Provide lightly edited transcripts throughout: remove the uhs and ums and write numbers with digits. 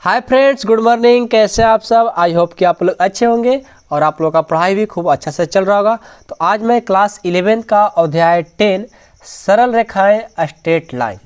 Hi friends, good morning. कैसे हैं आप सब? आई होप कि आप लोग अच्छे होंगे और आप लोगों का पढ़ाई भी खूब अच्छा से चल रहा होगा। तो आज मैं क्लास 11 का अध्याय 10 सरल रेखाएं स्ट्रेट लाइन।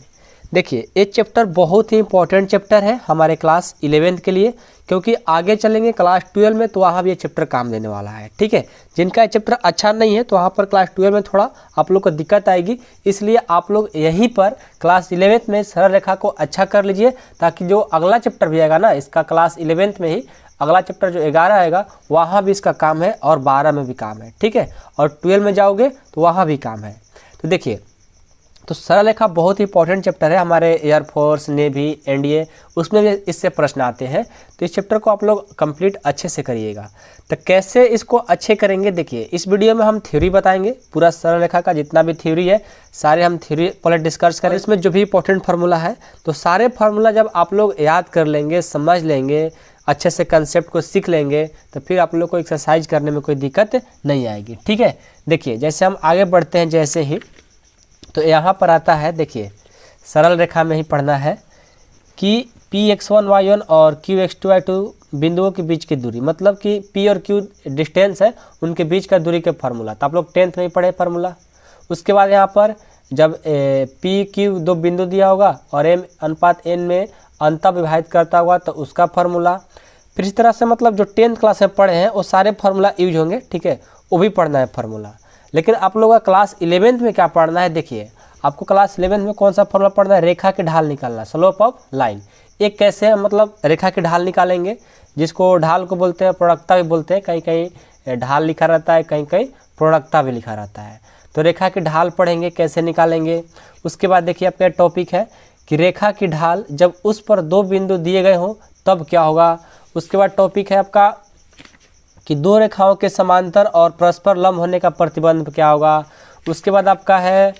देखिए, ये चैप्टर बहुत ही इंपॉर्टेंट चैप्टर है हमारे क्लास 11 के लिए, क्योंकि आगे चलेंगे क्लास 12 में तो वहाँ भी ये चैप्टर काम देने वाला है। ठीक है, जिनका ये चैप्टर अच्छा नहीं है तो वहाँ पर क्लास 12 में थोड़ा आप लोग को दिक्कत आएगी, इसलिए आप लोग यहीं पर क्लास 11 में सरल रेखा को अच्छा कर लीजिए, ताकि जो अगला चैप्टर भी आएगा ना, इसका क्लास 11 में ही अगला चैप्टर जो 11 आएगा वहाँ भी इसका काम है और 12 में भी काम है। ठीक है, और 12 में जाओगे तो वहाँ भी काम है। तो देखिए, तो सरल रेखा बहुत ही इंपॉर्टेंट चैप्टर है हमारे एयरफोर्स, नेवी, एनडीए, उसमें भी इससे प्रश्न आते हैं। तो इस चैप्टर को आप लोग कंप्लीट अच्छे से करिएगा। तो कैसे इसको अच्छे करेंगे, देखिए इस वीडियो में हम थ्योरी बताएंगे, पूरा सरल रेखा का जितना भी थ्योरी है सारे हम थ्योरी पहले डिस्कस करें। इसमें जो भी इंपॉर्टेंट फार्मूला है तो सारे फार्मूला जब आप लोग याद कर लेंगे, समझ लेंगे, अच्छे से कंसेप्ट को सीख लेंगे, तो फिर आप लोग को एक्सरसाइज करने में कोई दिक्कत नहीं आएगी। ठीक है, देखिए जैसे हम आगे बढ़ते हैं, जैसे ही तो यहाँ पर आता है, देखिए सरल रेखा में ही पढ़ना है कि Px1 y1 और Qx2 y2 बिंदुओं के बीच की दूरी, मतलब कि P और Q डिस्टेंस है, उनके बीच का दूरी के फार्मूला। तो आप लोग 10th में ही पढ़े फार्मूला। उसके बाद यहाँ पर जब P Q दो बिंदु दिया होगा और M अनुपात N में अंतर विभाजित करता होगा तो उसका फार्मूला। फिर इस तरह से मतलब जो 10th क्लास में पढ़े हैं वो सारे फार्मूला यूज होंगे। ठीक है, वो भी पढ़ना है फार्मूला। लेकिन आप लोगों का क्लास 11th में क्या पढ़ना है, देखिए आपको क्लास 11th में कौन सा फॉर्मूला पढ़ना है, रेखा की ढाल निकालना, स्लोप ऑफ लाइन। एक कैसे है, मतलब रेखा की ढाल निकालेंगे, जिसको ढाल को बोलते हैं प्रोडक्टता भी बोलते हैं, कहीं कहीं ढाल लिखा रहता है, कहीं कहीं प्रोडक्टता भी लिखा रहता है। तो रेखा की ढाल पढ़ेंगे कैसे निकालेंगे। उसके बाद देखिए आपका टॉपिक है कि रेखा की ढाल जब उस पर दो बिंदु दिए गए हों तब क्या होगा। उसके बाद टॉपिक है आपका कि दो रेखाओं के समांतर और परस्पर लंब होने का प्रतिबंध क्या होगा। उसके बाद आपका है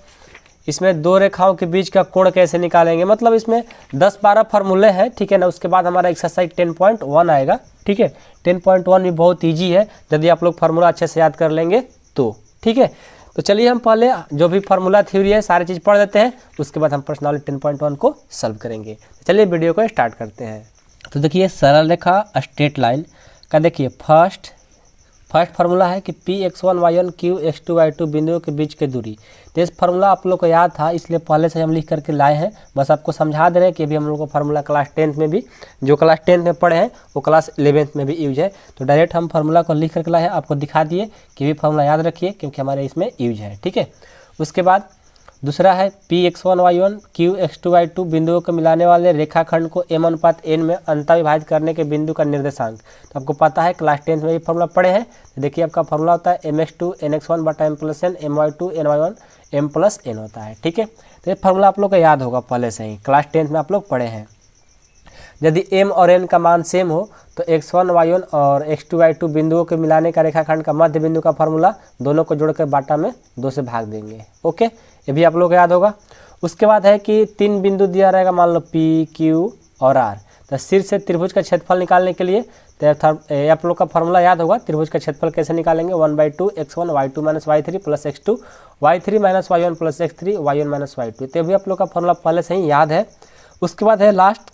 इसमें दो रेखाओं के बीच का कोण कैसे निकालेंगे, मतलब इसमें 10-12 फार्मूले हैं। ठीक है ना। उसके बाद हमारा एक्सरसाइज 10.1 आएगा। ठीक है, 10.1 भी बहुत ईजी है यदि आप लोग फार्मूला अच्छे से याद कर लेंगे तो। ठीक है, तो चलिए हम पहले जो भी फार्मूला थ्योरी है सारी चीज़ पढ़ लेते हैं, उसके बाद हम पर्सनल 10.1 को सॉल्व करेंगे। चलिए वीडियो को स्टार्ट करते हैं। तो देखिए सरल रेखा स्ट्रेट लाइन का देखिए फर्स्ट फार्मूला है कि Px1 y1 Qx2 y2 बिंदुओं के बीच की दूरी। तो इस फार्मूला आप लोग को याद था, इसलिए पहले से हम लिख करके लाए हैं, बस आपको समझा दे रहे हैं कि अभी हम लोग को फार्मूला क्लास 10th में भी, जो क्लास 10th में पढ़े हैं वो क्लास 11th में भी यूज है। तो डायरेक्ट हम फार्मूला को लिख करके लाए हैं, आपको दिखा दिए कि भी फार्मूला याद रखिए क्योंकि हमारे इसमें यूज है। ठीक है, उसके बाद दूसरा है Px1 y1 Qx2 y2 बिंदुओं को मिलाने वाले रेखाखंड को m अनुपात n में अंतर विभाजित करने के बिंदु का निर्देशांक। तो आपको पता है क्लास 10th में ये फार्मूला पढ़े हैं। तो देखिए आपका फार्मूला होता है mx2 nx1 बटा m plus n, my2 ny1 m plus n होता है। ठीक है, तो ये फार्मूला आप लोग को याद होगा पहले से ही, क्लास 10th में आप लोग पढ़े हैं। यदि m और n का मान सेम हो तो x1 y1 और x2 y2 बिंदुओं के मिलाने का रेखाखंड का मध्य बिंदु का फार्मूला, दोनों को जोड़कर बाटा में 2 से भाग देंगे। ओके, ये भी आप लोग को याद होगा। उसके बाद है कि 3 बिंदु दिया रहेगा, मान लो P, Q और R। तो शीर्ष से त्रिभुज का क्षेत्रफल निकालने के लिए तो आप लोग का फार्मूला याद होगा, त्रिभुज का क्षेत्रफल कैसे निकालेंगे, 1/2 x1 y2 minus y3 plus x2 y3 minus y1 plus x3 y1 minus y2। तो भी आप लोग का फार्मूला पहले से ही याद है। उसके बाद है लास्ट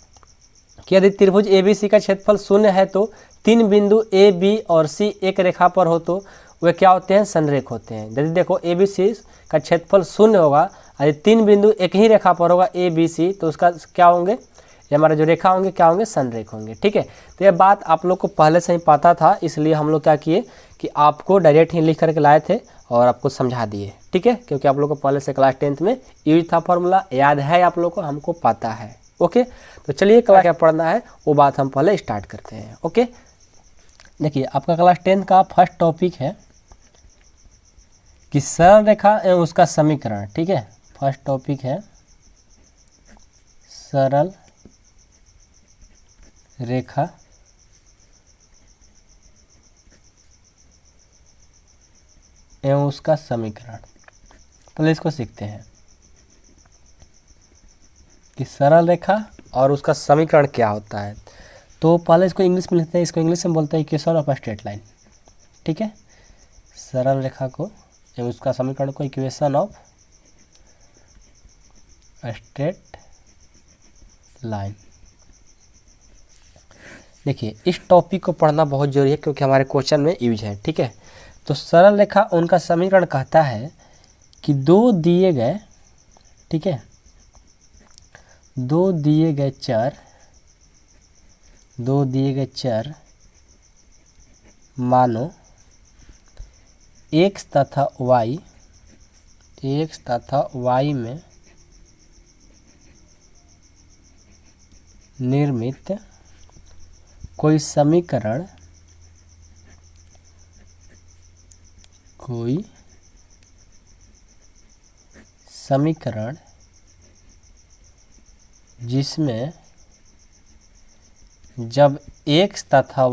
कि यदि त्रिभुज ABC का क्षेत्रफल 0 है तो 3 बिंदु A, B और C एक रेखा पर हो तो वे क्या होते हैं, संरेख होते हैं। यदि देखो ABC का क्षेत्रफल 0 होगा, यदि 3 बिंदु एक ही रेखा पर होगा ABC, तो उसका क्या होंगे, ये हमारे जो रेखा होंगे क्या होंगे, संरेख होंगे। ठीक है, तो ये बात आप लोग को पहले से ही पता था, इसलिए हम लोग क्या किए कि आपको डायरेक्ट ही लिख करके लाए थे और आपको समझा दिए। ठीक है, क्योंकि आप लोग को पहले से क्लास 10th में यूज था, फार्मूला याद है आप लोग को, हमको पता है। ओके, तो चलिए क्लास क्या पढ़ना है वो बात हम पहले स्टार्ट करते हैं। ओके, देखिए आपका क्लास 10th का फर्स्ट टॉपिक है कि सरल रेखा एवं उसका समीकरण। ठीक है, फर्स्ट टॉपिक है सरल रेखा एवं उसका समीकरण। पहले इसको सीखते हैं कि सरल रेखा और उसका समीकरण क्या होता है। तो पहले इसको इंग्लिश में लिखते हैं, इसको इंग्लिश में बोलते हैं इक्वेशन ऑफ स्ट्रेट लाइन। ठीक है, सरल रेखा को एवं उसका समीकरण को इक्वेशन ऑफ स्ट्रेट लाइन। देखिए इस टॉपिक को पढ़ना बहुत जरूरी है क्योंकि हमारे क्वेश्चन में यूज है। ठीक है, तो सरल रेखा उनका समीकरण कहता है कि दो दिए गए, ठीक है, दो दिए गए चर मानो x तथा y में निर्मित कोई समीकरण जिसमें जब x तथा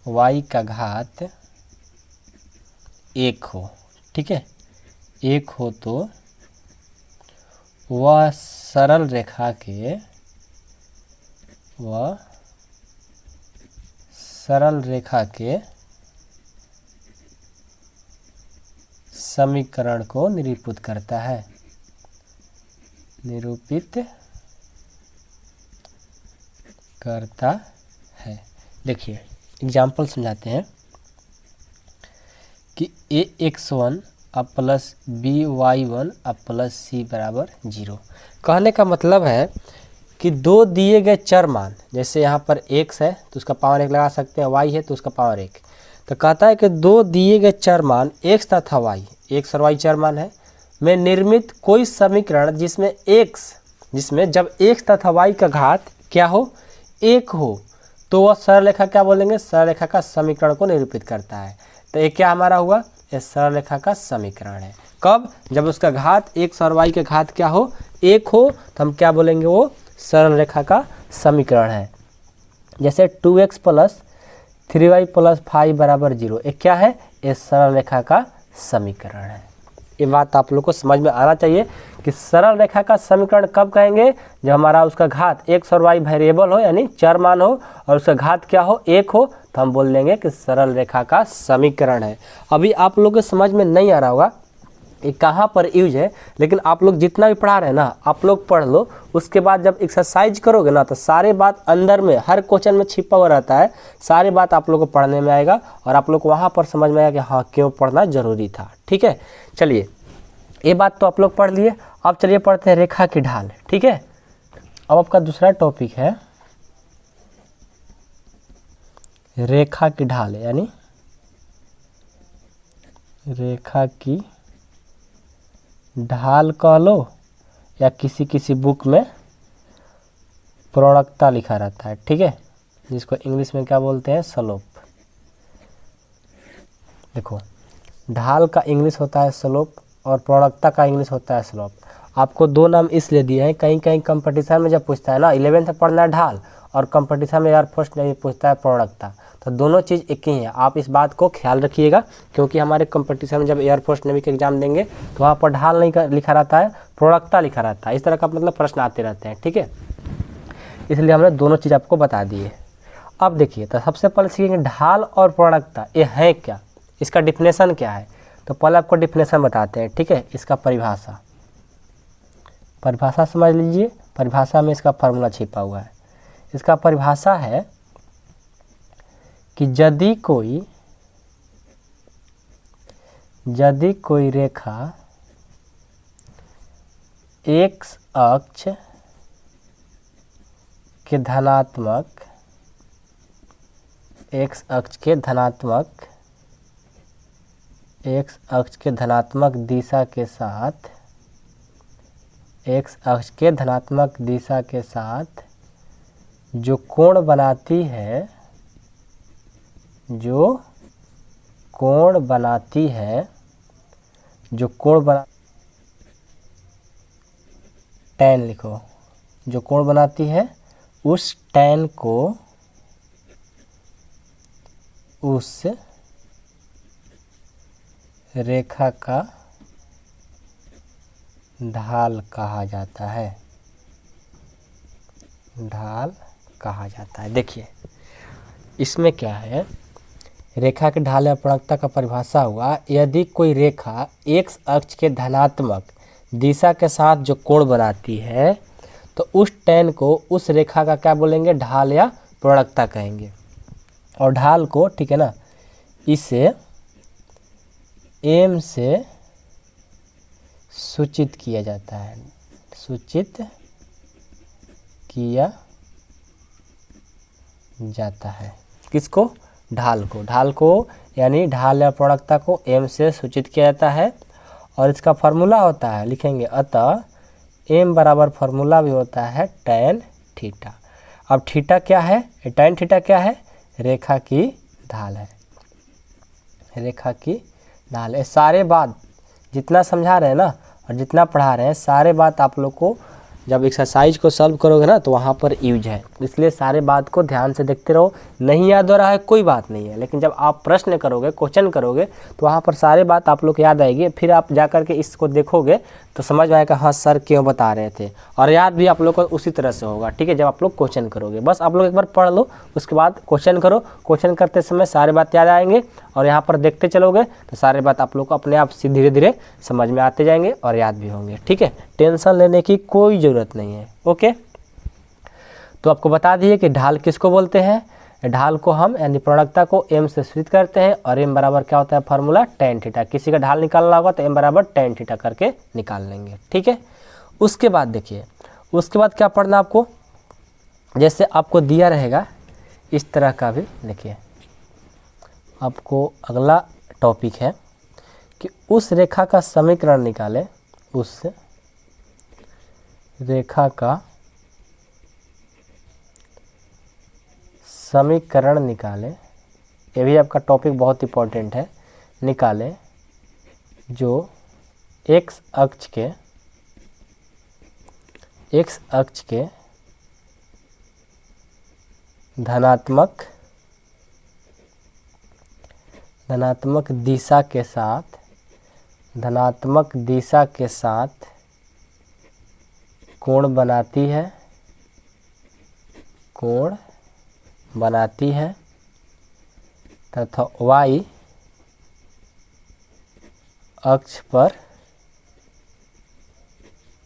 y का घात एक हो, ठीक है, एक हो तो वह सरल रेखा के समीकरण को निरूपित करता है। देखिए एग्जाम्पल समझाते हैं कि ax1 अब प्लस by1 अब प्लस c बराबर 0। कहने का मतलब है कि दो दिए गए चर मान, जैसे यहाँ पर x है तो उसका पावर 1 लगा सकते हैं, y है तो उसका पावर 1। तो कहता है कि दो दिए गए चर मान x तथा y, x और y चर मान है, में निर्मित कोई समीकरण जिसमें जब x तथा y का घात क्या हो, 1 हो, तो वह सरल रेखा क्या बोलेंगे, सरल रेखा का समीकरण को निरूपित करता है। तो ये क्या हमारा हुआ, ये सरल रेखा का समीकरण है। कब, जब उसका घात x और y के घात क्या हो, 1 हो, तो हम क्या बोलेंगे, वो सरल रेखा का समीकरण है। जैसे 2x प्लस 3y प्लस 5 बराबर 0, ये क्या है, ये सरल रेखा का समीकरण है। ये बात आप लोग को समझ में आना चाहिए कि सरल रेखा का समीकरण कब कहेंगे, जब हमारा उसका घात x और y वेरिएबल हो, यानी चर मान हो, और उसका घात क्या हो, 1 हो, तो हम बोल देंगे कि सरल रेखा का समीकरण है। अभी आप लोग को समझ में नहीं आ रहा होगा ये कहाँ पर यूज है, लेकिन आप लोग जितना भी पढ़ा रहे हैं ना, आप लोग पढ़ लो, उसके बाद जब एक्सरसाइज करोगे ना, तो सारे बात अंदर में हर क्वेश्चन में छिपा हुआ रहता है, सारे बात आप लोग को पढ़ने में आएगा और आप लोग को वहाँ पर समझ में आएगा कि हाँ क्यों पढ़ना जरूरी था। ठीक है, चलिए ये बात तो आप लोग पढ़ लिए। अब चलिए पढ़ते हैं रेखा की ढाल। ठीक है, अब आपका दूसरा टॉपिक है रेखा की ढाल, यानी रेखा की ढाल कह लो, या किसी बुक में प्रोणकता लिखा रहता है। ठीक है, जिसको इंग्लिश में क्या बोलते हैं, स्लोप। देखो ढाल का इंग्लिश होता है स्लोप और प्रोणकता का इंग्लिश होता है स्लोप। आपको दो नाम इसलिए दिए हैं, कहीं कहीं कंपटीशन में जब पूछता है ना, 11th में पढ़ना है ढाल और कंपटीशन में एयर फोर्स में पूछता है प्रोणकता, तो दोनों चीज़ एक ही है। आप इस बात को ख्याल रखिएगा, क्योंकि हमारे कंपटीशन में जब एयर फोर्स नेवी के एग्जाम देंगे तो वहाँ पर ढाल नहीं लिखा रहता है, प्रोणकता लिखा रहता है। इस तरह का मतलब प्रश्न आते रहते हैं। ठीक है, इसलिए हमने दोनों चीज़ आपको बता दी है। अब देखिए, तो सबसे पहले सीखेंगे ढाल और प्रोणकता ये है क्या, इसका डिफिनेशन क्या है। तो पहले आपको डिफिनेशन बताते हैं। ठीक है, इसका परिभाषा समझ लीजिए। परिभाषा में इसका फार्मूला छिपा हुआ है। इसका परिभाषा है कि यदि कोई रेखा x अक्ष के धनात्मक दिशा के साथ जो कोण बनाती है टैन लिखो, जो कोण बनाती है उस टैन को उस रेखा का ढाल कहा जाता है। देखिए इसमें क्या है, रेखा के ढाल या प्रोणकता का परिभाषा हुआ, यदि कोई रेखा x अक्ष के धनात्मक दिशा के साथ जो कोण बनाती है तो उस tan को उस रेखा का क्या बोलेंगे, ढाल या प्रणकता कहेंगे। और ढाल को, ठीक है ना, इसे m से सूचित किया जाता है, सूचित किया जाता है। किसको, ढाल को। ढाल को यानी ढाल या प्रणकता को m से सूचित किया जाता है। और इसका फार्मूला होता है, लिखेंगे, अतः m बराबर फार्मूला भी होता है tan थीटा। अब थीटा क्या है, tan थीटा क्या है, रेखा की ढाल है, रेखा की ढाल है। सारे बात जितना समझा रहे हैं ना और जितना पढ़ा रहे हैं, सारे बात आप लोग को जब एक्सरसाइज को सॉल्व करोगे ना तो वहाँ पर यूज है। इसलिए सारे बात को ध्यान से देखते रहो। नहीं याद हो रहा है कोई बात नहीं है, लेकिन जब आप प्रश्न करोगे, क्वेश्चन करोगे, तो वहाँ पर सारे बात आप लोग को याद आएगी। फिर आप जा कर के इसको देखोगे तो समझ में आएगा, हाँ सर क्यों बता रहे थे। और याद भी आप लोग को उसी तरह से होगा, ठीक है, जब आप लोग क्वेश्चन करोगे। बस आप लोग एक बार पढ़ लो, उसके बाद क्वेश्चन करो। क्वेश्चन करते समय सारे बात याद आएंगे और यहाँ पर देखते चलोगे तो सारे बात आप लोग को अपने आप से धीरे धीरे समझ में आते जाएंगे और याद भी होंगे, ठीक है। टेंशन लेने की कोई ज़रूरत नहीं है, ओके। तो आपको बता दिए कि ढाल किसको बोलते हैं। ढाल को हम यानी प्रणकता को m से सूचित करते हैं और m बराबर क्या होता है, फार्मूला tan थीटा। किसी का ढाल निकालना होगा तो m बराबर tan थीटा करके निकाल लेंगे, ठीक है। उसके बाद देखिए, उसके बाद क्या पढ़ना आपको, जैसे आपको दिया रहेगा इस तरह का भी, देखिए आपको अगला टॉपिक है कि उस रेखा का समीकरण निकालें, उस रेखा का समीकरण निकालें। ये भी आपका टॉपिक बहुत इंपॉर्टेंट है। निकालें जो x अक्ष के धनात्मक दिशा के साथ कोण बनाती है तथा y अक्ष पर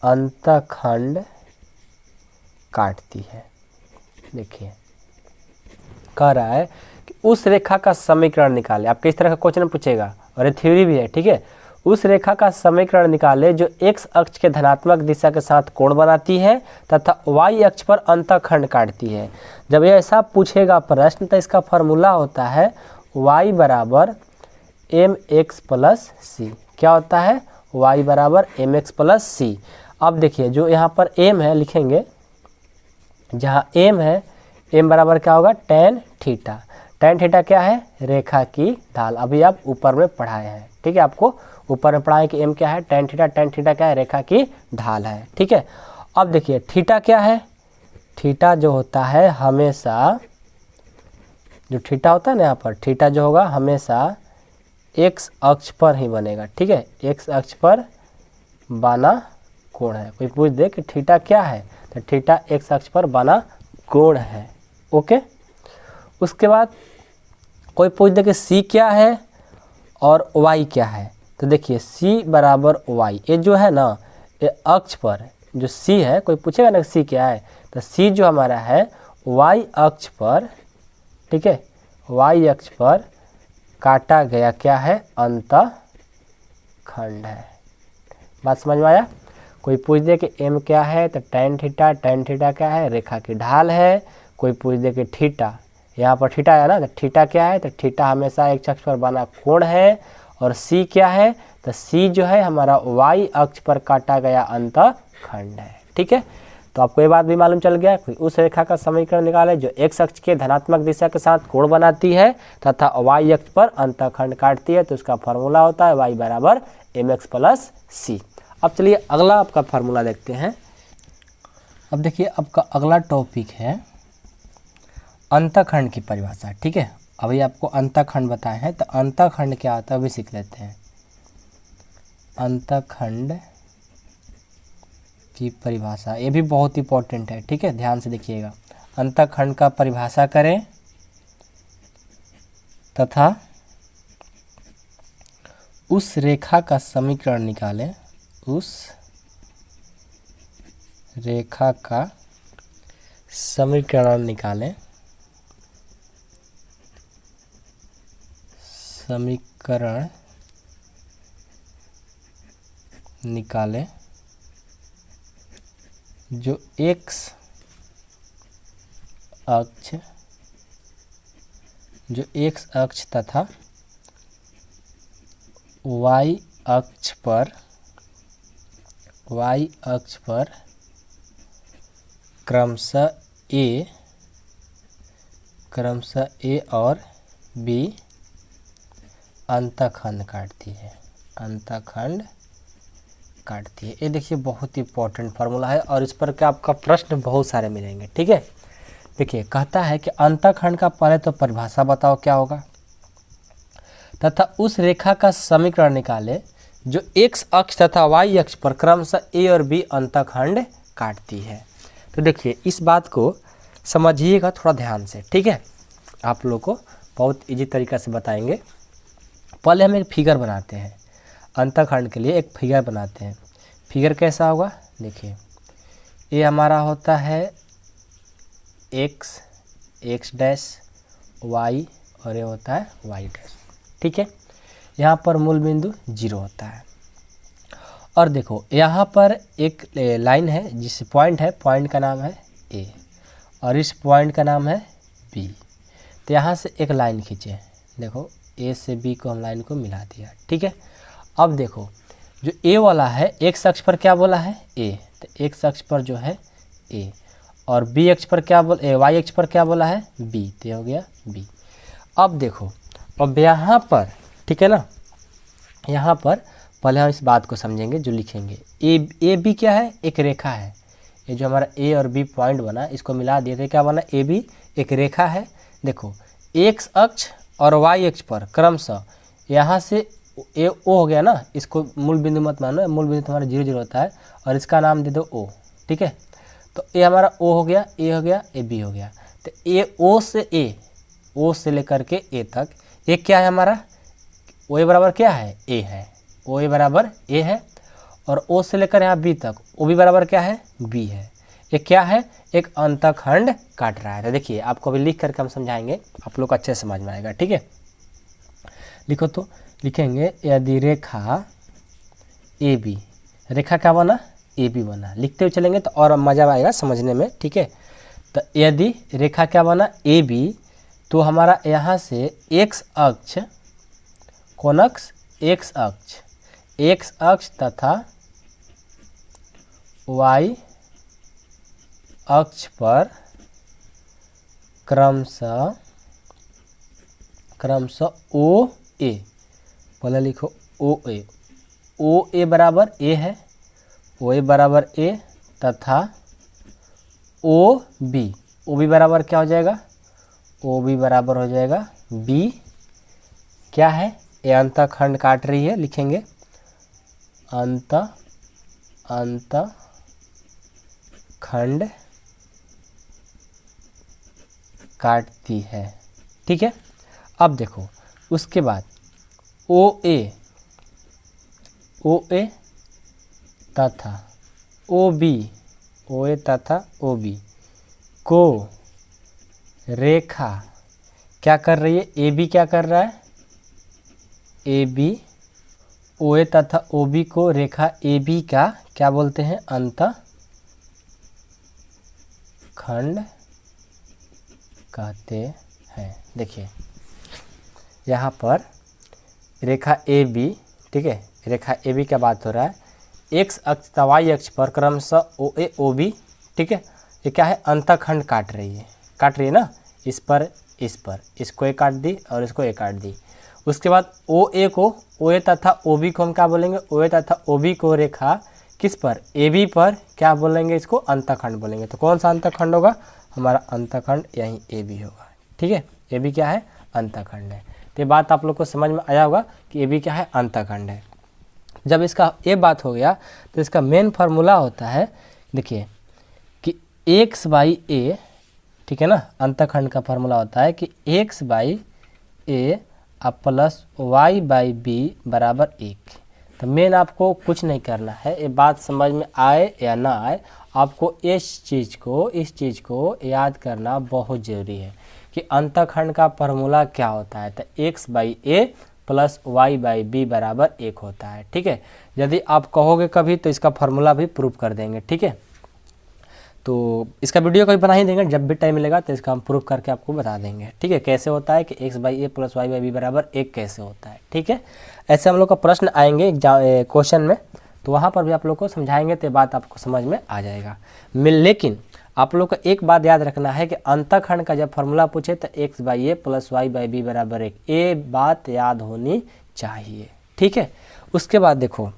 अंतखंड काटती है। देखिए कह रहा है कि उस रेखा का समीकरण निकाले। आपके इस तरह का क्वेश्चन पूछेगा और ये थ्योरी भी है, ठीक है। उस रेखा का समीकरण निकाले जो x अक्ष के धनात्मक दिशा के साथ कोण बनाती है तथा y अक्ष पर अंतखंड काटती है। जब ये ऐसा पूछेगा प्रश्न तो इसका फार्मूला होता है y बराबर mx प्लस सी। क्या होता है, y बराबर mx प्लस सी। अब देखिए जो यहाँ पर m है लिखेंगे, जहाँ m है, m बराबर क्या होगा, tan थीटा। tan थीटा क्या है, रेखा की ढाल। अभी आप ऊपर में पढ़ाए हैं, ठीक है, आपको ऊपर में पढ़ाए कि m क्या है, tan थीटा क्या है, रेखा की ढाल है, ठीक है। अब देखिए थीटा क्या है, थीटा जो होता है हमेशा, जो थीटा होता है ना, यहाँ पर थीटा जो होगा हमेशा x अक्ष पर ही बनेगा, ठीक है। x अक्ष पर बना कोण है। कोई पूछ दे कि थीटा क्या है, तो थीटा x अक्ष पर बना कोण है, ओके। उसके बाद कोई पूछ दे कि c क्या है और y क्या है, तो देखिए c बराबर y। ये जो है ना, ये अक्ष पर जो c है, कोई पूछेगा ना c क्या है, तो c जो हमारा है y अक्ष पर, ठीक है, y अक्ष पर काटा गया क्या है, अंतखंड है। बात समझ में आया। कोई पूछ दे कि m क्या है, तो tan थीटा क्या है, रेखा की ढाल है। कोई पूछ दे कि थीटा, यहाँ पर थीटा है ना, तो थीटा क्या है, तो थीटा हमेशा x अक्ष पर बना कोण है। और c क्या है, तो c जो है हमारा y अक्ष पर काटा गया अंतखंड है, ठीक है। तो आपको ये बात भी मालूम चल गया कि उस रेखा का समीकरण निकाले जो x अक्ष के धनात्मक दिशा के साथ कोण बनाती है तथा y अक्ष पर अंतखंड काटती है। तो उसका फार्मूला होता है y बराबर mx प्लस सी। अब चलिए अगला आपका फार्मूला देखते हैं। अब देखिए आपका अगला टॉपिक है अंतखंड की परिभाषा, ठीक है। अभी आपको अंतखंड बताए हैं, तो अंतखंड क्या होता है अभी सीख लेते हैं। अंतखंड की परिभाषा, ये भी बहुत इंपॉर्टेंट है, ठीक है, ध्यान से देखिएगा। अंतखंड का परिभाषा करें तथा उस रेखा का समीकरण निकालें, उस रेखा का समीकरण निकालें। समीकरण निकालें जो x अक्ष तथा y अक्ष पर क्रमशः a और b अंतःखंड काटती है। ये देखिए बहुत ही इंपॉर्टेंट फार्मूला है और इस पर क्या आपका प्रश्न बहुत सारे मिलेंगे। ठीक है, देखिए कहता है कि अंतःखंड का पहले तो परिभाषा बताओ क्या होगा, तथा उस रेखा का समीकरण निकाले जो x अक्ष तथा y अक्ष पर क्रमशः a और b अंतःखंड काटती है। तो देखिए इस बात को समझिएगा थोड़ा ध्यान से। ठीक है, आप लोग को बहुत इजी तरीका से बताएंगे। पहले हम एक फिगर बनाते हैं, अंतःखंड के लिए एक फिगर बनाते हैं। फिगर कैसा होगा, देखिए ये हमारा होता है x डैश y और ये होता है y डैश। ठीक है, यहाँ पर मूल बिंदु 0 होता है और देखो यहाँ पर एक लाइन है जिस पॉइंट है, पॉइंट का नाम है A और इस पॉइंट का नाम है B। तो यहाँ से एक लाइन खींचे, देखो A से B को हम लाइन को मिला दिया। ठीक है, अब देखो जो A वाला है x अक्ष पर क्या बोला है A, तो x अक्ष पर जो है A और B अक्ष पर क्या y अक्ष पर क्या बोला है B, तो हो गया B। अब देखो अब यहाँ पर, ठीक है ना, यहाँ पर पहले हम इस बात को समझेंगे जो लिखेंगे। ए बी क्या है, एक रेखा है। ये जो हमारा ए और बी पॉइंट बना इसको मिला दिए थे, क्या बना ए बी एक रेखा है। देखो एक्स अक्ष और वाई अक्ष पर क्रमशः यहाँ से ए ओ हो गया ना, इसको मूल बिंदु मत मानो, मूल बिंदु तुम्हारा 0 0 होता है और इसका नाम दे दो ओ। ठीक है, तो ए हमारा ओ हो गया, ए हो गया, ए बी हो गया। तो ओ से लेकर के ए तक ये क्या है हमारा, ओ ए बराबर क्या है ए है, ओ ए बराबर ए है और ओ से लेकर यहाँ बी तक ओ बी बराबर क्या है बी है। ये क्या है, एक अंतःखंड काट रहा है। तो देखिए आपको अभी लिख करके हम समझाएंगे, आप लोग अच्छे से समझ में आएगा। ठीक है, लिखो तो लिखेंगे यदि रेखा ए बी, रेखा क्या बना ए बी बना, लिखते हुए चलेंगे तो और मज़ा आएगा समझने में। ठीक है, तो यदि रेखा क्या बना ए बी, तो हमारा यहाँ से एक्स अक्ष, कौन अक्ष, एक्स अक्ष तथा वाई अक्ष पर क्रमशः ओ ए, पहले लिखो ओ ए बराबर ए है, ओ ए बराबर ए तथा ओ बी बराबर क्या हो जाएगा, ओ बी बराबर हो जाएगा बी। क्या है, ये अंतःखंड काट रही है, लिखेंगे अंतःखंड काटती है। ठीक है, अब देखो उसके बाद ओ ए तथा ओ बी को रेखा क्या कर रही है, ए बी क्या कर रहा है, ए बी ओ ए तथा ओ बी को रेखा ए बी का क्या बोलते हैं, अंतःखंड कहते हैं। देखिए यहाँ पर रेखा ए बी, ठीक है, रेखा ए बी का बात हो रहा है, एक्स अक्ष तथा वाई अक्ष पर क्रमशः ओ ए ओ बी, ठीक है, ये क्या है अंतःखंड काट रही है ना, इस पर इसको एक काट दी और इसको एक काट दी। उसके बाद ओ ए तथा ओ बी को हम क्या बोलेंगे, ओ ए तथा ओ बी को रेखा किस पर, ए बी पर क्या बोलेंगे, इसको अंतःखंड बोलेंगे। तो कौन सा अंतःखंड होगा, हमारा अंतःखंड यहीं ए बी होगा। ठीक है, ए बी क्या है, अंतःखंड है। तो ये बात आप लोग को समझ में आया होगा कि ए बी क्या है, अंतःखंड है। जब इसका ये बात हो गया तो इसका मेन फार्मूला होता है, देखिए कि एक्स बाई ए, ठीक है ना, अंतःखंड का फार्मूला होता है कि x by a plus y by b बराबर 1। तो मेन आपको कुछ नहीं करना है, ये बात समझ में आए या ना आए, आपको इस चीज़ को याद करना बहुत ज़रूरी है कि अंतःखंड का फार्मूला क्या होता है। तो x/a प्लस y/b बराबर 1 होता है। ठीक है, यदि आप कहोगे कभी तो इसका फार्मूला भी प्रूव कर देंगे। ठीक है, तो इसका वीडियो कभी बना ही देंगे, जब भी टाइम मिलेगा तो इसका हम प्रूफ करके आपको बता देंगे। ठीक है, कैसे होता है कि x/a प्लस y/b बराबर 1 कैसे होता है। ठीक है, ऐसे हम लोग का प्रश्न आएंगे क्वेश्चन में, तो वहाँ पर भी आप लोग को समझाएंगे तो बात आपको समझ में आ जाएगा। लेकिन आप लोग को एक बात याद रखना है कि अंतःखंड का जब फार्मूला पूछे तो x/a प्लस y/b बराबर 1, ये बात याद होनी चाहिए। ठीक है, उसके बाद देखो,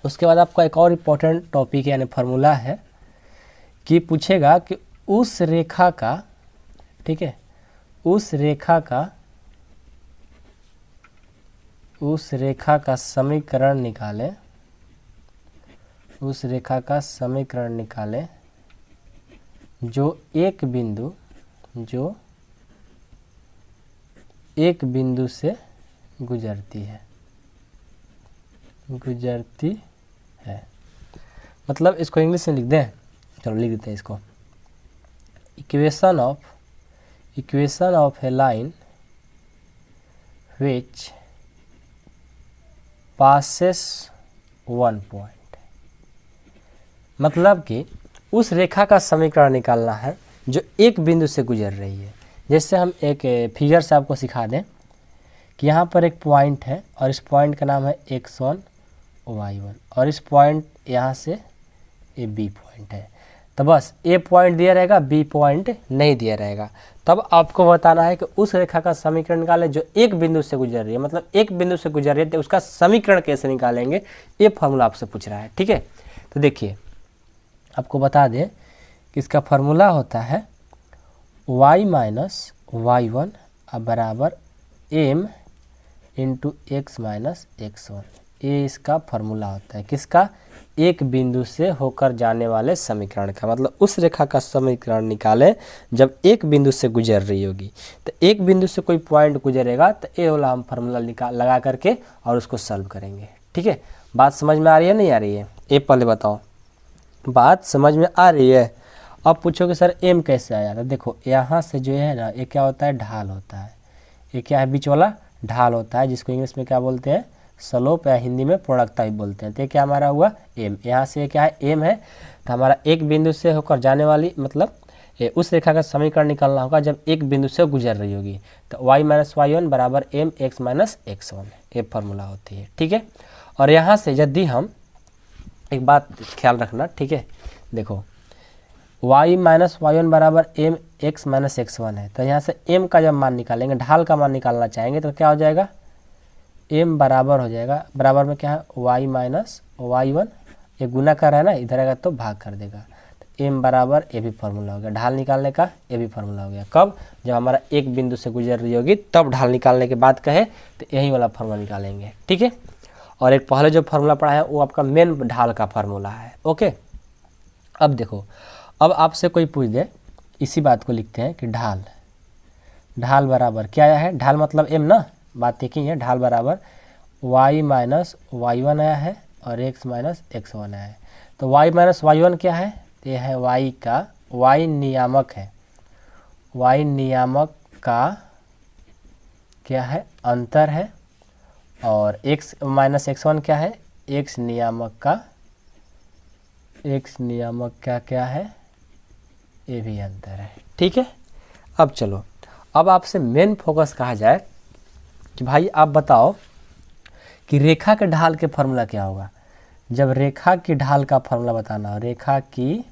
उसके बाद आपका एक और इम्पोर्टेंट टॉपिक यानी फार्मूला है कि पूछेगा कि उस रेखा का, ठीक है, उस रेखा का समीकरण निकालें, उस रेखा का समीकरण निकालें जो एक बिंदु से गुजरती है। मतलब इसको इंग्लिश में लिख दें, चलो लिख देते हैं इसको। Equation of A line which passes one point, मतलब कि उस रेखा का समीकरण निकालना है जो एक बिंदु से गुजर रही है। जैसे हम एक फिगर से आपको सिखा दें कि यहाँ पर एक पॉइंट है और इस पॉइंट का नाम है x1 y1 और इस पॉइंट यहाँ से ये b पॉइंट है। तो बस ए पॉइंट दिया रहेगा, बी पॉइंट नहीं दिया रहेगा। तब आपको बताना है कि उस रेखा का समीकरण निकालें जो एक बिंदु से गुजर रही है, मतलब एक बिंदु से गुजर रही है तो उसका समीकरण कैसे निकालेंगे, ये फॉर्मूला आपसे पूछ रहा है। ठीक है, तो देखिए आपको बता दें कि इसका फार्मूला होता है y माइनस y1 बराबर m into x minus x1। ये इसका फार्मूला होता है किसका, एक बिंदु से होकर जाने वाले समीकरण का। मतलब उस रेखा का समीकरण निकालें जब एक बिंदु से गुजर रही होगी, तो एक बिंदु से कोई पॉइंट गुजरेगा तो ये वाला हम फार्मूला लगा करके और उसको सॉल्व करेंगे। ठीक है, बात समझ में आ रही है नहीं आ रही है, ये पहले बताओ, बात समझ में आ रही है। अब पूछोगे सर एम कैसे आया था, देखो यहाँ से जो है ना ये क्या होता है, ढाल होता है। ये क्या है, बीच वाला ढाल होता है, जिसको इंग्लिश में क्या बोलते हैं, स्लोप, या हिंदी में पूर्णकता भी बोलते हैं। तो ये क्या हमारा हुआ एम, यहाँ से क्या है एम है। तो हमारा एक बिंदु से होकर जाने वाली, मतलब उस रेखा का समीकरण निकालना होगा जब एक बिंदु से गुजर रही होगी। तो y माइनस y1 बराबर एम x माइनस x1, ये फार्मूला होती है। ठीक है, और यहाँ से यदि हम एक बात ख्याल रखना, ठीक है, देखो y माइनस y1 बराबर एम x माइनस x1 है। तो यहाँ से m का जब मान निकालेंगे, ढाल का मान निकालना चाहेंगे तो क्या हो जाएगा, m बराबर हो जाएगा, बराबर में क्या है y माइनस y1, ये गुना कर रहा है ना, इधर आएगा तो भाग कर देगा। तो m बराबर ये भी फार्मूला हो गया, ढाल निकालने का ये भी फार्मूला हो गया। कब, जब हमारा एक बिंदु से गुजर रही होगी तब ढाल निकालने के बाद कहे तो यही वाला फार्मूला निकालेंगे। ठीक है, और एक पहले जो फार्मूला पढ़ा है वो आपका मेन ढाल का फार्मूला है। ओके, अब देखो, अब आपसे कोई पूछ दे, इसी बात को लिखते हैं कि ढाल बराबर क्या आया है, ढाल मतलब m ना, बात एक ही है। ढाल बराबर y माइनस y1 आया है और x माइनस x1 आया है। तो y माइनस y1 क्या है, ये है y का, y नियामक है, y नियामक का क्या है, अंतर है, और x माइनस x1 क्या है, x नियामक का क्या है, ये भी अंतर है। ठीक है, अब चलो, अब आपसे मेन फोकस कहा जाए कि भाई आप बताओ कि रेखा के ढाल के फार्मूला क्या होगा। जब रेखा की ढाल का फार्मूला बताना हो, रेखा की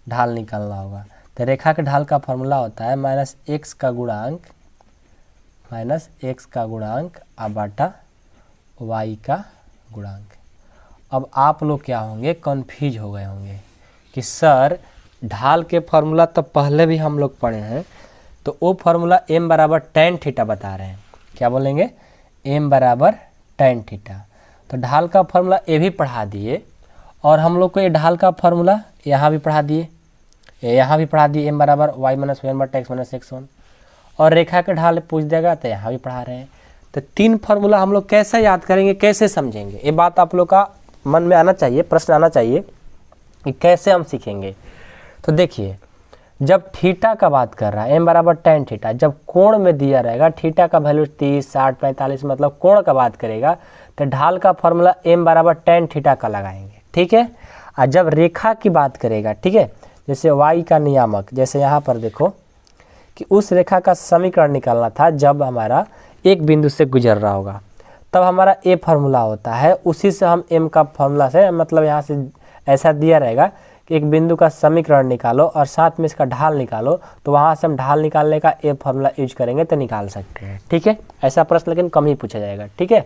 ढाल निकालना होगा, तो रेखा के ढाल का फार्मूला होता है माइनस एक्स का गुणांक बाटा y का गुणांक। अब आप लोग क्या होंगे, कन्फ्यूज हो गए होंगे कि सर ढाल के फार्मूला तो पहले भी हम लोग पढ़े हैं, तो वो फार्मूला m बराबर tan थीटा बता रहे हैं। क्या बोलेंगे, m बराबर tan थीटा। तो ढाल का फार्मूला ये भी पढ़ा दिए, और हम लोग को ये ढाल का फार्मूला यहाँ भी पढ़ा दिए, m बराबर y माइनस y1 बटा x माइनस x1। और रेखा के ढाल पूछ देगा तो यहाँ भी पढ़ा रहे हैं। तो 3 फार्मूला हम लोग कैसे याद करेंगे, कैसे समझेंगे, ये बात आप लोग का मन में आना चाहिए, प्रश्न आना चाहिए कि कैसे हम सीखेंगे। तो देखिए, जब थीटा का बात कर रहा है m बराबर tan थीटा, जब कोण में दिया रहेगा थीटा का वैल्यू 30, 60, 45 मतलब कोण का बात करेगा, तो ढाल का फॉर्मूला m बराबर tan थीटा का लगाएंगे, ठीक है। और जब रेखा की बात करेगा, ठीक है, जैसे y का नियामक, जैसे यहाँ पर देखो कि उस रेखा का समीकरण निकालना था जब हमारा एक बिंदु से गुजर रहा होगा, तब हमारा a फार्मूला होता है, उसी से हम m का फार्मूला से, मतलब यहाँ से ऐसा दिया रहेगा कि एक बिंदु का समीकरण निकालो और साथ में इसका ढाल निकालो, तो वहाँ से हम ढाल निकालने का ए फार्मूला यूज करेंगे तो निकाल सकते हैं, ठीक है। ऐसा प्रश्न लेकिन कम ही पूछा जाएगा, ठीक है।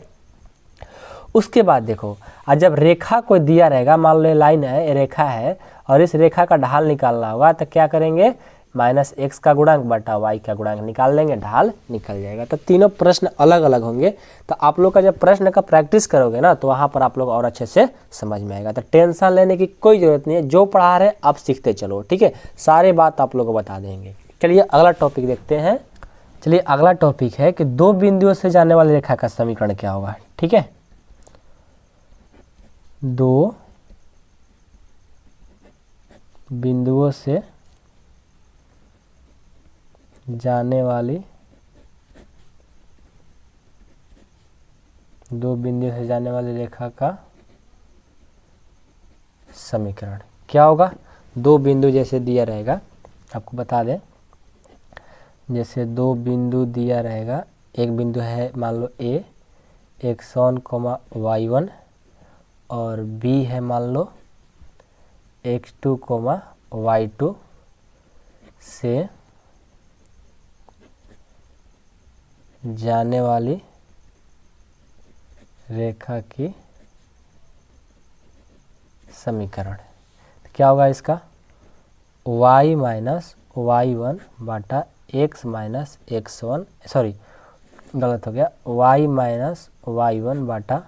उसके बाद देखो, और जब रेखा कोई दिया रहेगा, मान लो लाइन है, रेखा है और इस रेखा का ढाल निकालना होगा, तो क्या करेंगे, -x का गुणांक बटा y का गुणांक निकाल लेंगे, ढाल निकल जाएगा। तो तीनों प्रश्न अलग अलग होंगे, तो आप लोग का जब प्रश्न का प्रैक्टिस करोगे ना, तो वहाँ पर आप लोग और अच्छे से समझ में आएगा। तो टेंशन लेने की कोई ज़रूरत नहीं है, जो पढ़ा रहे आप सीखते चलो, ठीक है, सारे बात आप लोग को बता देंगे। चलिए अगला टॉपिक देखते हैं। चलिए अगला टॉपिक है कि 2 बिंदुओं से जाने वाली रेखा का समीकरण क्या होगा, ठीक है। 2 बिंदुओं से जाने वाली 2 बिंदु से जाने वाली रेखा का समीकरण क्या होगा। 2 बिंदु जैसे दिया रहेगा, आपको बता दें, जैसे 2 बिंदु दिया रहेगा, एक बिंदु है मान लो a, x1, y1 और b है मान लो x2, y2 से जाने वाली रेखा की समीकरण क्या होगा इसका, y माइनस y1 बाटा x माइनस x1, सॉरी गलत हो गया, y माइनस y1 बाटा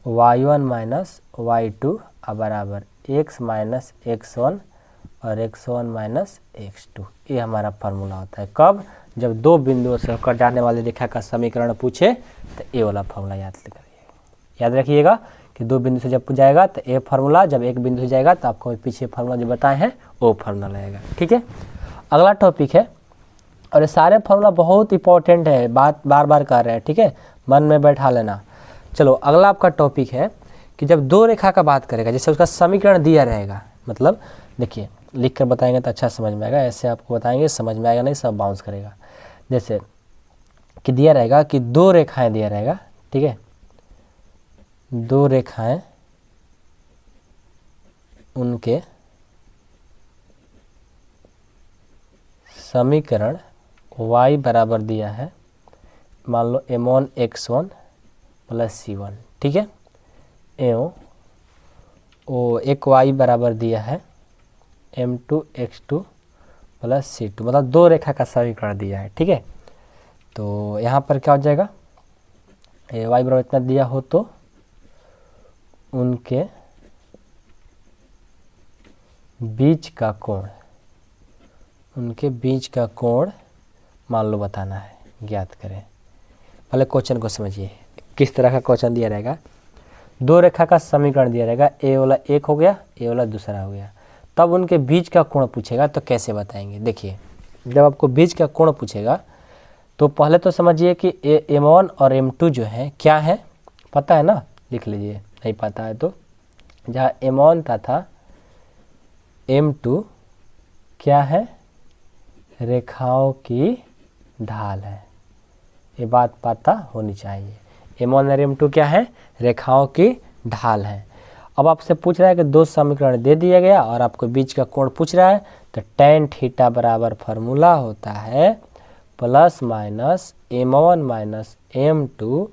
y1 माइनस y2 बराबर x माइनस x1 और x1 माइनस x2। ये हमारा फार्मूला होता है। कब, जब 2 बिंदुओं से होकर जाने वाली रेखा का समीकरण पूछे तो ये वाला फार्मूला याद रखिएगा कि 2 बिंदु से जब जाएगा तो ए फार्मूला, जब एक बिंदु से जाएगा तो आपको पीछे फार्मूला जो बताए हैं वो फार्मूला लगेगा, ठीक है। अगला टॉपिक है, और ये सारे फार्मूला बहुत इंपॉर्टेंट है, बात बार बार कर रहे हैं, ठीक है, मन में बैठा लेना। चलो अगला आपका टॉपिक है कि जब 2 रेखा का बात करेगा, जैसे उसका समीकरण दिया रहेगा, मतलब देखिए लिख कर बताएंगे तो अच्छा समझ में आएगा, ऐसे आपको बताएंगे समझ में आएगा नहीं, सब बाउंस करेगा। जैसे कि दिया रहेगा कि 2 रेखाएं दिया रहेगा, ठीक है, 2 रेखाएं, उनके समीकरण y बराबर दिया है, मान लो m1 x1 प्लस c1, ठीक है, एवं एक y बराबर दिया है m2 x2 प्लस c2, मतलब 2 रेखा का समीकरण दिया है, ठीक है। तो यहाँ पर क्या हो जाएगा, y बराबर इतना दिया हो तो उनके बीच का कोण मान लो बताना है, ज्ञात करें। पहले क्वेश्चन को समझिए, किस तरह का क्वेश्चन दिया रहेगा। 2 रेखा का समीकरण दिया रहेगा, ए वाला एक हो गया, ए वाला दूसरा हो गया, तब उनके बीच का कोण पूछेगा तो कैसे बताएंगे। देखिए जब आपको बीच का कोण पूछेगा तो पहले तो समझिए कि m1 और m2 जो है क्या है, पता है ना, लिख लीजिए, नहीं पता है तो जहाँ m1 तथा m2 क्या है, रेखाओं की ढाल है, ये बात पता होनी चाहिए। m1 और m2 क्या है, रेखाओं की ढाल है। अब आपसे पूछ रहा है कि 2 समीकरण दे दिया गया और आपको बीच का कोण पूछ रहा है, तो tan थीटा बराबर फार्मूला होता है plus minus m1 minus m2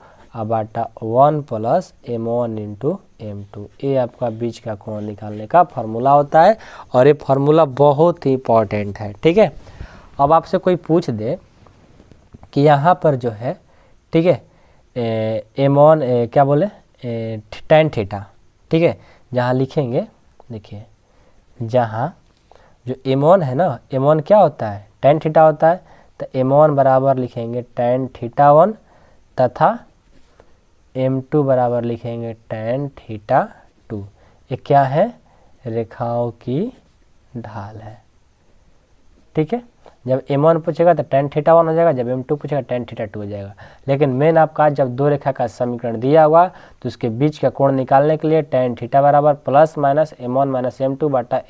बाटा 1 प्लस m1 इंटू m2। ये आपका बीच का कोण निकालने का फार्मूला होता है और ये फार्मूला बहुत ही इंपॉर्टेंट है, ठीक है। अब आपसे कोई पूछ दे कि यहाँ पर जो है, ठीक है, m1 क्या बोले, tan थीटा, ठीक है, जहाँ लिखेंगे, देखिए जहाँ जो m1 है ना, m1 क्या होता है, tan थीटा होता है, तो m1 बराबर लिखेंगे tan थीटा 1 तथा m2 बराबर लिखेंगे tan थीटा 2। ये क्या है? रेखाओं की ढाल है। ठीक है, जब m1 पूछेगा तो tan थीटा 1 हो जाएगा, जब m2 पूछेगा tan थीटा 2 हो जाएगा। लेकिन मेन आपका जब दो रेखा का समीकरण दिया हुआ तो उसके बीच का कोण निकालने के लिए tan थीटा बराबर plus minus m1 minus m2 बटा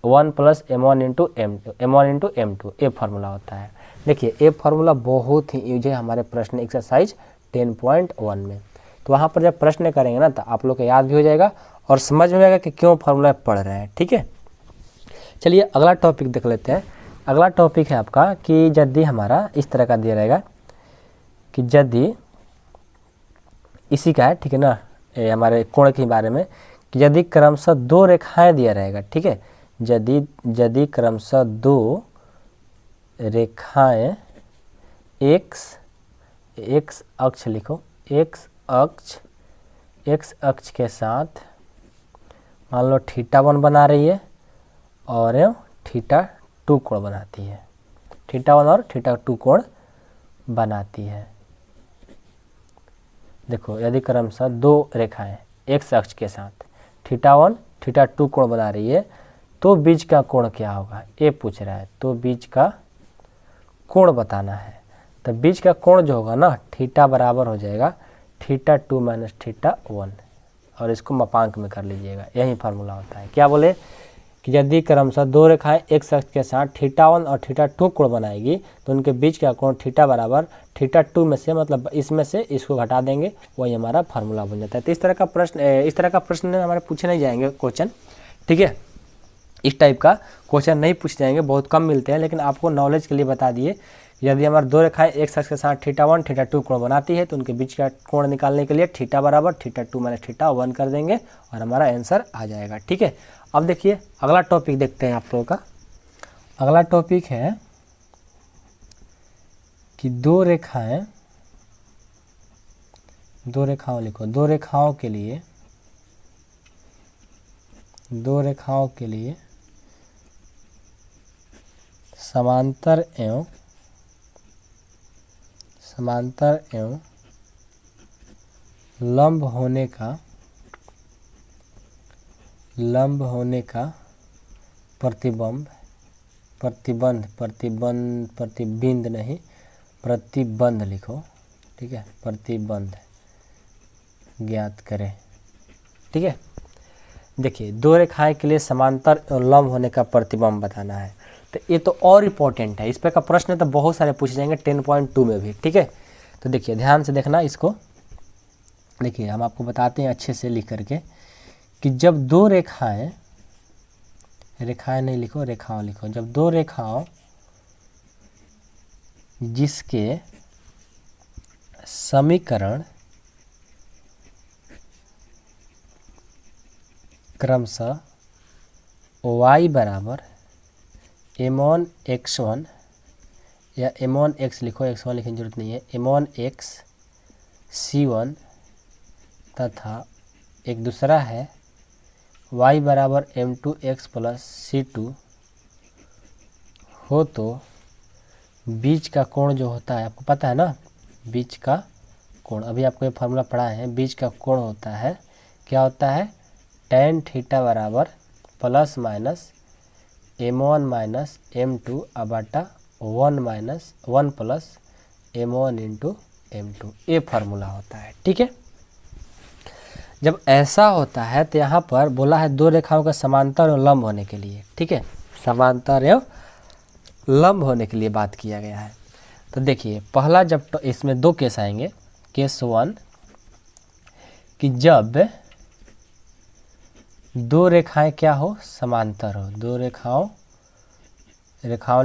m1 plus m1 into m2 ये फार्मूला होता है। देखिए ये फार्मूला बहुत ही यूज है हमारे प्रश्न एक्सरसाइज 10.1 में। तो वहाँ पर जब प्रश्न करेंगे ना तो आप लोग को याद भी हो जाएगा और समझ में आएगा कि क्यों फार्मूला पढ़ रहे हैं। ठीक है, चलिए अगला टॉपिक देख लेते हैं। अगला टॉपिक है आपका कि यदि हमारा इस तरह का दिया रहेगा कि यदि इसी का है, ठीक है ना, हमारे कोण के बारे में कि यदि क्रमशः दो रेखाएं दिया रहेगा। ठीक है, यदि क्रमशः दो रेखाएं एक्स अक्ष लिखो, एक्स अक्ष के साथ मान लो थीटा 1 बना रही है और थीटा 2 कोण बनाती है, थीटा 1 और थीटा 2 कोण बनाती है। देखो यदि क्रमशः दो रेखाएं एक्स अक्ष के साथ थीटा 1 थीटा 2 कोण बना रही है तो बीच का कोण क्या होगा ये पूछ रहा है। तो बीच का कोण बताना है, तो बीच का कोण जो होगा ना थीटा बराबर हो जाएगा थीटा 2 माइनस थीटा 1 और इसको मापांक में कर लीजिएगा। यही फार्मूला होता है। क्या बोले कि यदि क्रमशः दो रेखाएं एक अक्ष के साथ थीटा 1 और थीटा 2 कोण बनाएगी तो उनके बीच का कोण थीटा बराबर थीटा 2 में से मतलब इसमें से इसको घटा देंगे, वही हमारा फार्मूला बन जाता है। तो इस तरह का प्रश्न हमारे पूछे नहीं जाएंगे क्वेश्चन। ठीक है, इस टाइप का क्वेश्चन नहीं पूछ जाएंगे, बहुत कम मिलते हैं, लेकिन आपको नॉलेज के लिए बता दिए। यदि हमारे दो रेखाएं एक अक्ष के साथ थीटा 1 थीटा 2 कोण बनाती है तो उनके बीच का कोण निकालने के लिए थीटा बराबर थीटा 2 माइनस थीटा 1 कर देंगे और हमारा आंसर आ जाएगा। ठीक है, अब देखिए अगला टॉपिक देखते हैं आप लोगों का। अगला टॉपिक है कि दो रेखाओं लिखो, दो रेखाओं के लिए समांतर एवं लंब होने का प्रतिबंध लिखो। ठीक है, प्रतिबंध ज्ञात करें। ठीक है, देखिए दो रेखाएं के लिए समांतर और लंब होने का प्रतिबंध बताना है। तो ये तो और इम्पोर्टेंट है, इस पे का प्रश्न तो बहुत सारे पूछे जाएंगे 10.2 में भी। ठीक है, तो देखिए ध्यान से देखना इसको। देखिए हम आपको बताते हैं अच्छे से लिख करके कि जब दो रेखाएं नहीं लिखो, रेखाओं लिखो। जब दो रेखाओं जिसके समीकरण क्रमशः y बराबर m1 x1 या m1 x लिखो, x1 लिखने की जरूरत नहीं है, m1 x c1 तथा एक दूसरा है y बराबर m2 x प्लस c2 हो तो बीच का कोण जो होता है, आपको पता है ना बीच का कोण, अभी आपको ये फार्मूला पढ़ा है। बीच का कोण होता है, क्या होता है, tan थीटा बराबर plus minus m1 minus m2 बटा 1 minus 1 plus m1 into m2, ये फार्मूला होता है। ठीक है, जब ऐसा होता है तो यहाँ पर बोला है दो रेखाओं का समांतर और लंब होने के लिए। ठीक है, समांतर एवं लंब होने के लिए बात किया गया है। तो देखिए पहला जब तो इसमें दो केस आएंगे। केस 1 कि जब दो रेखाएं क्या हो, समांतर हो। दो रेखाओं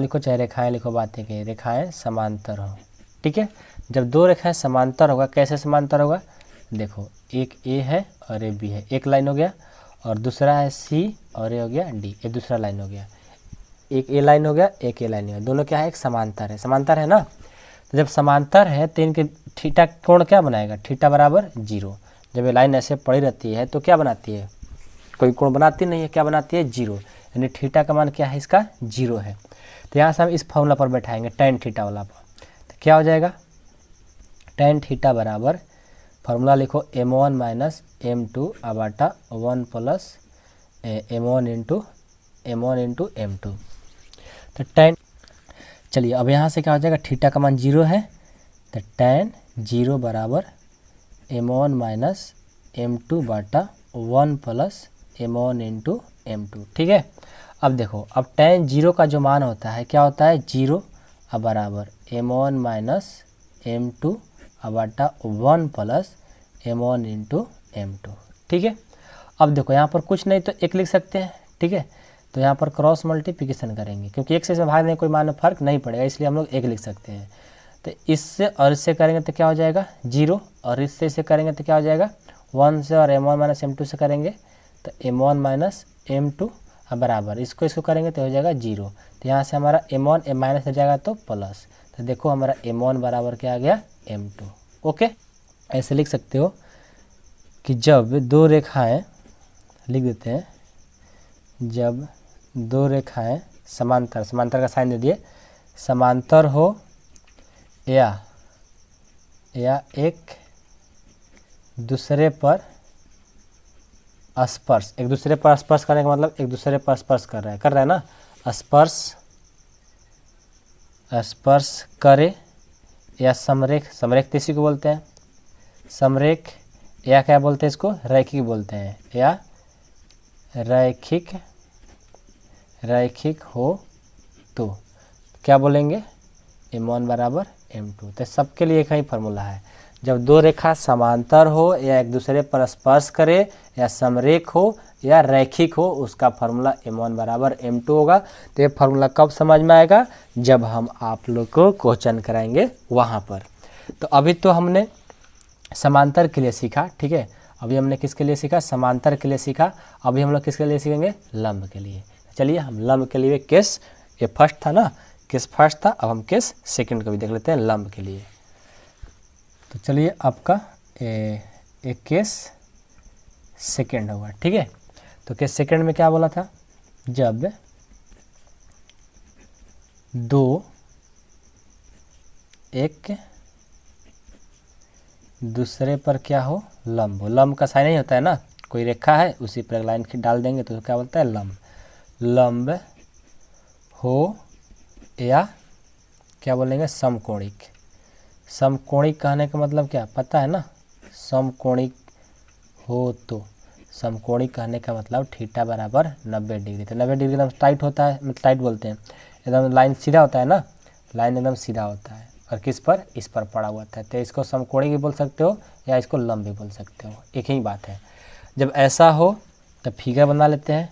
लिखो चाहे रेखाएं लिखो, बातें कही, रेखाएं समांतर हो। ठीक है, जब दो रेखाएं समांतर होगा, कैसे समांतर होगा, देखो एक ए है और एक बी है, एक लाइन हो गया, और दूसरा है सी और ये हो गया डी, ये दूसरा लाइन हो गया। एक ए लाइन हो गया, एक ए लाइन हो गया, दोनों क्या है, एक समांतर है। समांतर है ना, तो जब समांतर है तो इनके थीटा कोण क्या बनाएगा, थीटा बराबर 0। जब ये लाइन ऐसे पड़ी रहती है तो क्या बनाती है, कोई कोण बनाती नहीं है, क्या बनाती है, 0, यानी थीटा का मान क्या है, इसका 0 है। तो यहाँ से हम इस फॉर्मूला पर बैठाएंगे tan थीटा वाला पर, तो क्या हो जाएगा, टेन थीटा बराबर फार्मूला लिखो m1 minus m2 अबाटा 1 plus m1 into m2। तो टेन, चलिए अब यहाँ से क्या हो जाएगा, थीटा का मान 0 है तो टेन 0 बराबर m1 माइनस m2 बाटा 1 प्लस m1 इंटू m2। ठीक है, अब देखो, अब टेन 0 का जो मान होता है क्या होता है, 0 अब बराबर m1 minus m2 अबाटा 1 plus m1 into m2। ठीक है, अब देखो यहाँ पर कुछ नहीं तो एक लिख सकते हैं। ठीक है, तो यहाँ पर क्रॉस मल्टीप्लिकेशन करेंगे क्योंकि एक से इसमें भाग देने कोई मान फर्क नहीं पड़ेगा, इसलिए हम लोग एक लिख सकते हैं। तो इससे और इससे करेंगे तो क्या हो जाएगा 0, और इससे इसे करेंगे तो क्या हो जाएगा 1 से, और m1 माइनस m2 से करेंगे तो m1 माइनस m2 बराबर इसको करेंगे तो हो जाएगा 0। तो यहाँ से हमारा m1 माइनस हो जाएगा तो प्लस, तो देखो हमारा m1 बराबर क्या आ गया m2। ओके, ऐसे लिख सकते हो कि जब दो रेखाएं, लिख देते हैं, जब दो रेखाएं समांतर, समांतर का साइन दे दिए, समांतर हो या एक दूसरे पर स्पर्श, एक दूसरे पर स्पर्श करने का मतलब एक दूसरे पर स्पर्श कर रहा है ना, स्पर्श करे या समरेख, समरेख तो इसी को बोलते हैं, समरेख या क्या बोलते हैं इसको, रैखिक बोलते हैं, या रैखिक हो तो क्या बोलेंगे m1 बराबर m2। तो सबके लिए एक ही फार्मूला है, जब दो रेखा समांतर हो या एक दूसरे पर स्पर्श करे या समरेख हो या रैखिक हो, उसका फार्मूला m1 बराबर m2 होगा। तो ये फार्मूला कब समझ में आएगा, जब हम आप लोग को क्वेश्चन कराएंगे वहाँ पर। तो अभी तो हमने समांतर के लिए सीखा, ठीक है, अभी हमने किसके लिए सीखा, समांतर के लिए सीखा। अभी हम लोग किसके लिए सीखेंगे, लंब के लिए। चलिए हम लंब के लिए केस, ये फर्स्ट था ना, केस फर्स्ट था, अब हम केस सेकंड को भी देख लेते हैं लंब के लिए। तो चलिए आपका एक केस सेकंड होगा। ठीक है, तो केस सेकंड में क्या बोला था, जब दो एक दूसरे पर क्या हो, लंब हो। लंब का साइन नहीं होता है ना, कोई रेखा है उसी पर लाइन डाल देंगे तो क्या बोलता है लंब। लंब हो या क्या बोलेंगे समकोणिक। समकोणिक कहने का मतलब क्या पता है ना, समकोणिक हो तो, समकोणिक कहने का मतलब थीटा बराबर 90 डिग्री। तो 90 डिग्री एकदम टाइट होता है, मतलब टाइट बोलते हैं, एकदम लाइन सीधा होता है ना, लाइन एकदम सीधा होता है और किस पर, इस पर पड़ा हुआ था। तो इसको समकोणिक भी बोल सकते हो या इसको लंब भी बोल सकते हो, एक ही बात है। जब ऐसा हो तो फिगर बना लेते हैं,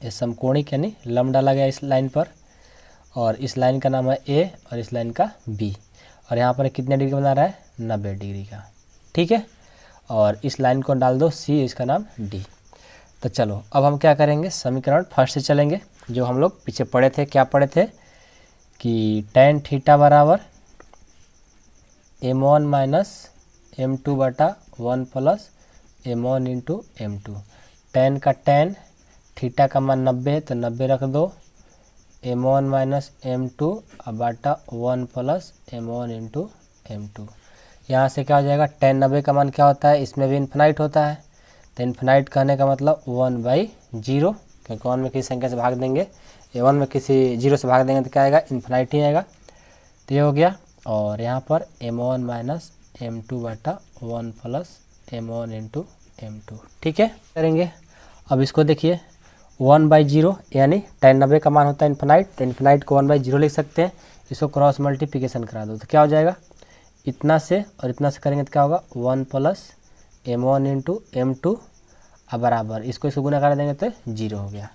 ये समकोणिक यानी लंब डाला गया इस लाइन पर, और इस लाइन का नाम है ए और इस लाइन का बी, और यहाँ पर कितने डिग्री बना रहा है 90 डिग्री का। ठीक है, और इस लाइन को डाल दो सी, इसका नाम डी। तो चलो अब हम क्या करेंगे, समीकरण फर्स्ट से चलेंगे जो हम लोग पीछे पढ़े थे। क्या पढ़े थे कि टेन थीटा बराबर m1 माइनस m2 बटा 1 plus m1 into m2। Ten का टेन, थीटा का मान 90 है तो 90 रख दो, m1 माइनस m2 बटा 1 प्लस m1 इंटू m2। यहाँ से क्या हो जाएगा, टेन 90 का मान क्या होता है, इसमें भी इन्फिनाइट होता है। तो इन्फिनाइट कहने का मतलब 1/0, क्योंकि 1 में किसी संख्या से भाग देंगे, 1 में किसी 0 से भाग देंगे तो क्या आएगा, इन्फिनाइट ही आएगा। तो ये हो गया, और यहाँ पर m1 माइनस m2 बटा 1 प्लस m1 इंटू m2। ठीक है, करेंगे अब इसको देखिए 1/0 यानी टेन 90 का मान होता है इन्फिनाइट, तो इन्फिनाइट को 1/0 लिख सकते हैं। इसको क्रॉस मल्टीप्लिकेशन करा दो तो क्या हो जाएगा, इतना से और इतना से करेंगे तो क्या होगा 1 प्लस m1 इंटू m2 बराबर इसको गुना कर देंगे तो 0 हो गया।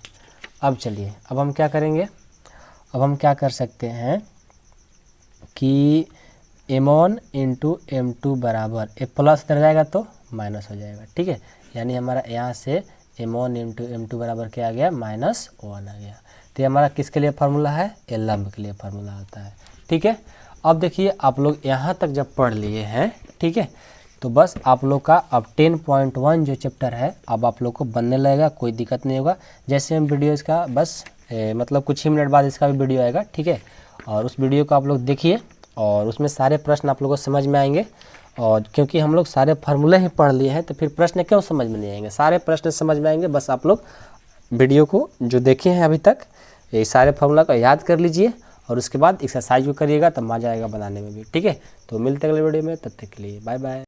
अब चलिए अब हम क्या करेंगे, अब हम क्या कर सकते हैं कि m1 इंटू m2 बराबर ए प्लस इधर जाएगा तो माइनस हो जाएगा। ठीक है, यानी हमारा यहाँ से m1 इंटू m2 बराबर क्या आ गया, -1 आ गया। तो ये हमारा किसके लिए फार्मूला है, ये लंब के लिए फार्मूला होता है। ठीक है, अब देखिए आप लोग यहाँ तक जब पढ़ लिए हैं, ठीक है, तो बस आप लोग का अब 10.1 जो चैप्टर है अब आप लोग को बनने लगेगा, कोई दिक्कत नहीं होगा। जैसे हम वीडियो इसका बस मतलब कुछ ही मिनट बाद इसका भी वीडियो आएगा। ठीक है, और उस वीडियो को आप लोग देखिए और उसमें सारे प्रश्न आप लोगों को समझ में आएंगे। और क्योंकि हम लोग सारे फार्मूले ही पढ़ लिए हैं तो फिर प्रश्न क्यों समझ में नहीं आएंगे, सारे प्रश्न समझ में आएंगे। बस आप लोग वीडियो को जो देखे हैं अभी तक ये सारे फार्मूला को याद कर लीजिए और उसके बाद एक्सरसाइज को करिएगा, तब मजा आएगा बनाने में भी। ठीक है, तो मिलते हैं अगले वीडियो में, तब तक के लिए बाय बाय।